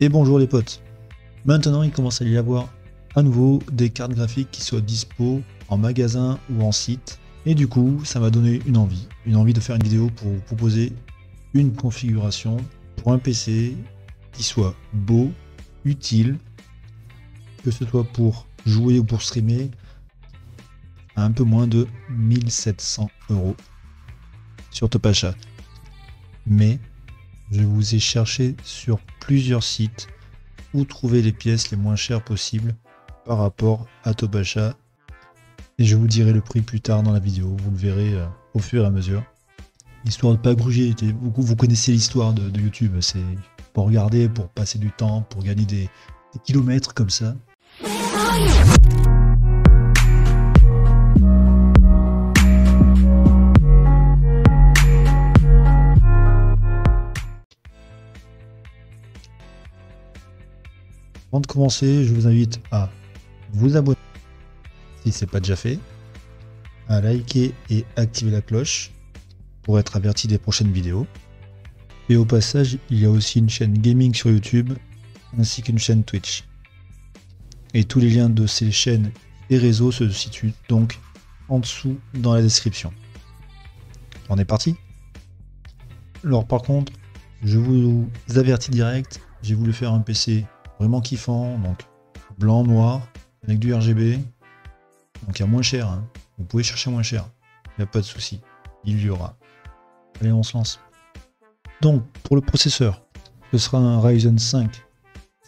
Et bonjour les potes. Maintenant il commence à y avoir à nouveau des cartes graphiques qui soient dispo en magasin ou en site. Et du coup ça m'a donné une envie de faire une vidéo pour vous proposer une configuration pour un PC qui soit beau, utile, que ce soit pour jouer ou pour streamer, à un peu moins de 1700 € sur Topachat. Mais je vous ai cherché sur plusieurs sites où trouver les pièces les moins chères possibles par rapport à Topachat. Et je vous dirai le prix plus tard dans la vidéo, vous le verrez au fur et à mesure. Histoire de pas gruger, vous connaissez l'histoire de YouTube, c'est pour regarder, pour passer du temps, pour gagner des kilomètres comme ça. Avant de commencer, je vous invite à vous abonner si ce n'est pas déjà fait, à liker et activer la cloche pour être averti des prochaines vidéos. Et au passage, il y a aussi une chaîne gaming sur YouTube ainsi qu'une chaîne Twitch. Et tous les liens de ces chaînes et réseaux se situent donc en dessous dans la description. On est parti. Alors par contre, je vous avertis direct, j'ai voulu faire un PC vraiment kiffant, donc blanc, noir, avec du RGB, donc il y a moins cher, hein. Vous pouvez chercher moins cher, il n'y a pas de souci, il y aura. Allez, on se lance. Donc pour le processeur, ce sera un Ryzen 5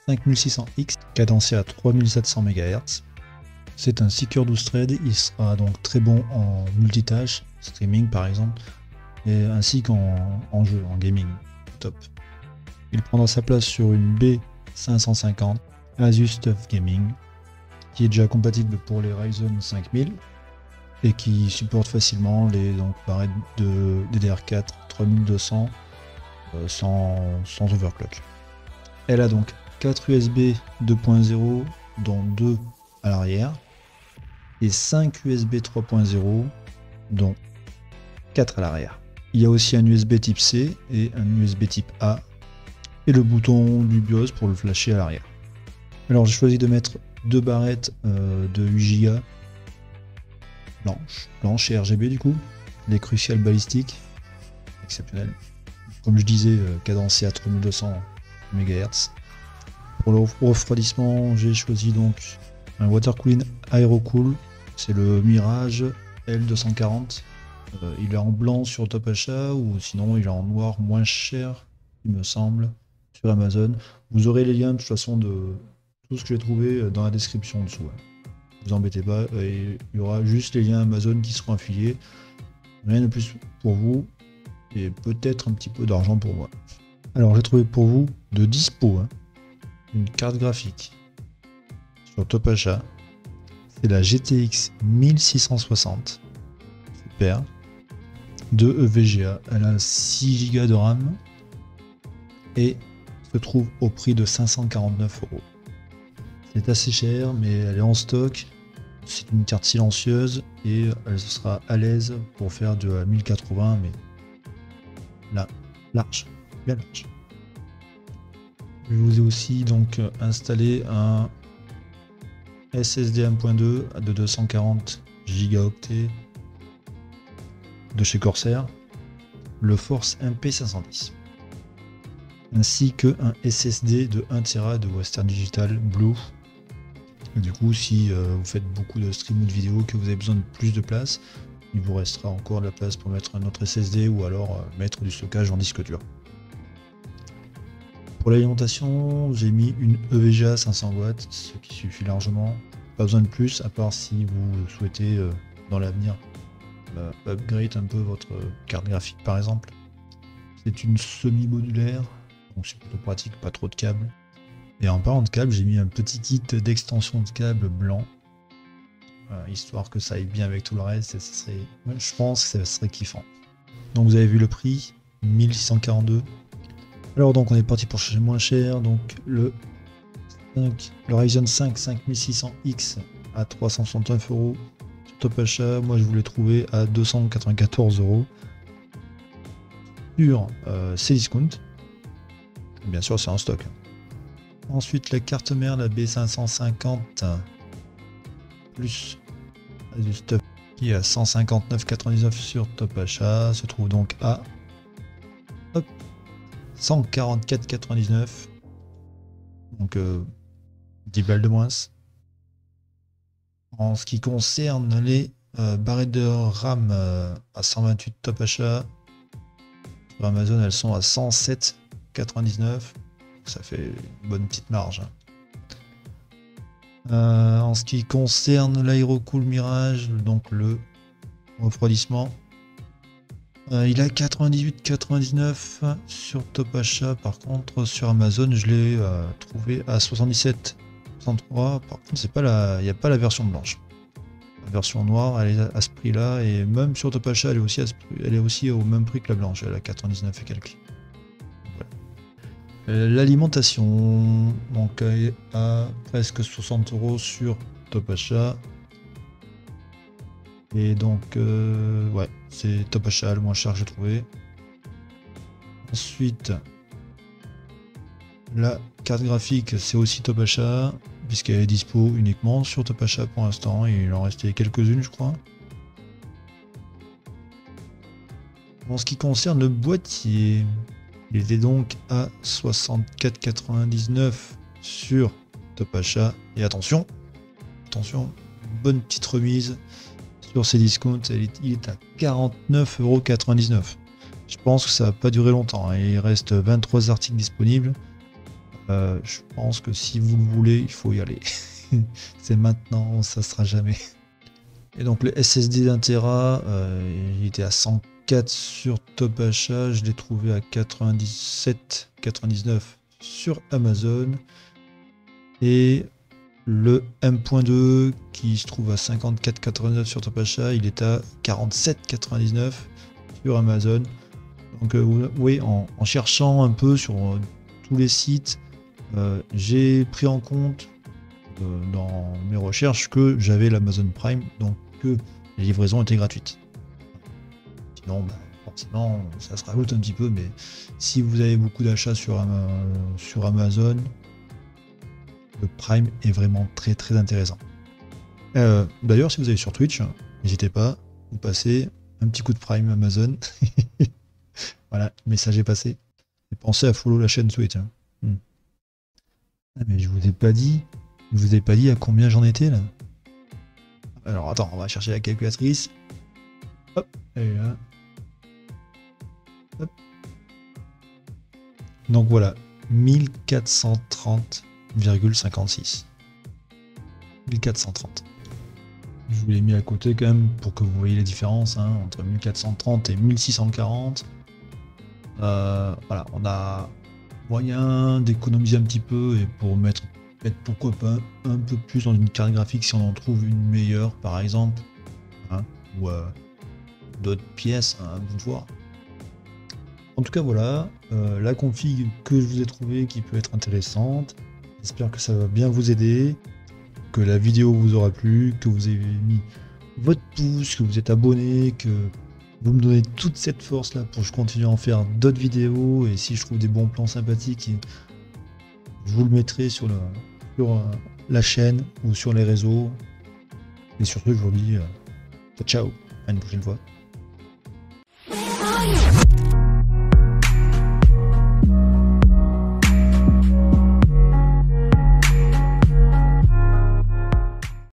5600X cadencé à 3700 MHz. C'est un 6 coeurs 12 threads, il sera donc très bon en multitâche, streaming par exemple, et ainsi qu'en jeu, en gaming, top. Il prendra sa place sur une B550 Asus TUF Gaming, qui est déjà compatible pour les Ryzen 5000 et qui supporte facilement les barrettes de DDR4 3200 sans overclock. Elle a donc 4 USB 2.0 dont 2 à l'arrière et 5 USB 3.0 dont 4 à l'arrière. Il y a aussi un USB type C et un USB type A et le bouton du BIOS pour le flasher à l'arrière. Alors j'ai choisi de mettre deux barrettes de 8 Go blanches et RGB du coup, les Crucial Ballistic, exceptionnel. Comme je disais, cadencé à 3200 MHz. Pour le refroidissement, j'ai choisi donc un Water Cooling Aerocool, c'est le Mirage L240. Il est en blanc sur Topachat ou sinon il est en noir moins cher, il me semble, sur Amazon. Vous aurez les liens de toute façon de tout ce que j'ai trouvé dans la description en dessous. Vous embêtez pas, il y aura juste les liens Amazon qui seront affiliés. Rien de plus pour vous et peut-être un petit peu d'argent pour moi. Alors j'ai trouvé pour vous de dispo une carte graphique sur Topachat. C'est la GTX 1660. Super. De EVGA. Elle a 6 Go de RAM et se trouve au prix de 549 €. C'est assez cher, mais elle est en stock. C'est une carte silencieuse et elle sera à l'aise pour faire de 1080, mais là, large, bien large. Je vous ai aussi donc installé un SSD 1.2 de 240 Go de chez Corsair, le Force MP510, ainsi que un SSD de 1 Tera de Western Digital Blue. Et du coup, si vous faites beaucoup de stream ou de vidéos, que vous avez besoin de plus de place, il vous restera encore de la place pour mettre un autre SSD ou alors mettre du stockage en disque dur. Pour l'alimentation, j'ai mis une EVGA 500 watts, ce qui suffit largement. Pas besoin de plus, à part si vous souhaitez dans l'avenir upgrade un peu votre carte graphique par exemple. C'est une semi-modulaire, donc c'est plutôt pratique, pas trop de câbles. Et en parlant de câbles, j'ai mis un petit kit d'extension de câble blanc, histoire que ça aille bien avec tout le reste, et je pense que ça serait kiffant. Donc vous avez vu le prix, 1642. Alors donc on est parti pour chercher moins cher, donc le Ryzen 5 5600X à 369 € sur Topachat. Moi je voulais trouver à 294 € sur Cdiscount. Bien sûr c'est en stock. Ensuite la carte mère, la B550 plus du stuff qui est à 159,99 sur Top Achat se trouve donc à 144,99. Donc 10 balles de moins. En ce qui concerne les barrettes de RAM à 128 Top Achat, sur Amazon elles sont à 107,99. Ça fait une bonne petite marge. En ce qui concerne l'Aerocool Mirage, donc le refroidissement, il a 98,99 sur Top Achat. Par contre sur Amazon je l'ai trouvé à 77,63. Par contre c'est pas il n'y a pas la version blanche. La version noire elle est à ce prix là, et même sur Top Achat elle est aussi au même prix que la blanche, elle a 99 et quelques. L'alimentation donc à presque 60 € sur Top Achat. Et donc ouais, c'est Top Achat le moins cher que j'ai trouvé. Ensuite la carte graphique c'est aussi Top Achat, puisqu'elle est dispo uniquement sur Top Achat pour l'instant, et il en restait quelques-unes je crois. En ce qui concerne le boîtier, il était donc à 64,99 sur Top Achat. Et attention, bonne petite remise sur ces discounts, il est à 49,99 €. Je pense que ça va pas durer longtemps, hein. Il reste 23 articles disponibles. Je pense que si vous le voulez, il faut y aller. C'est maintenant, ça sera jamais. Et donc le SSD d'1 Tera, il était à 104 sur Top Achat, je l'ai trouvé à 97,99 sur Amazon. Et le M.2 qui se trouve à 54,89 sur Top Achat, il est à 47,99 sur Amazon. Donc oui, en cherchant un peu sur tous les sites, j'ai pris en compte dans mes recherches que j'avais l'Amazon Prime, donc que les livraisons étaient gratuites. Sinon, forcément, ça se rajoute un petit peu, mais si vous avez beaucoup d'achats sur Amazon, le Prime est vraiment très très intéressant. D'ailleurs, si vous allez sur Twitch, n'hésitez pas, vous passez un petit coup de Prime Amazon. Voilà, le message est passé. Et pensez à follow la chaîne Twitch. Hein. Ah, mais je vous ai pas dit à combien j'en étais là. Alors attends, on va chercher la calculatrice. Hop, elle est là. Hop. Donc voilà, 1430,56. 1430. Je vous l'ai mis à côté quand même pour que vous voyez la différence entre 1430 et 1640. Voilà, on a moyen d'économiser un petit peu et pour mettre pourquoi pas un peu plus dans une carte graphique si on en trouve une meilleure par exemple, ou d'autres pièces, à vous de voir. En tout cas voilà, la config que je vous ai trouvée qui peut être intéressante. J'espère que ça va bien vous aider, que la vidéo vous aura plu, que vous avez mis votre pouce, que vous êtes abonné, que vous me donnez toute cette force là pour que je continue à en faire d'autres vidéos, et si je trouve des bons plans sympathiques, je vous le mettrai sur la chaîne ou sur les réseaux. Et surtout je vous dis ciao, à une prochaine fois.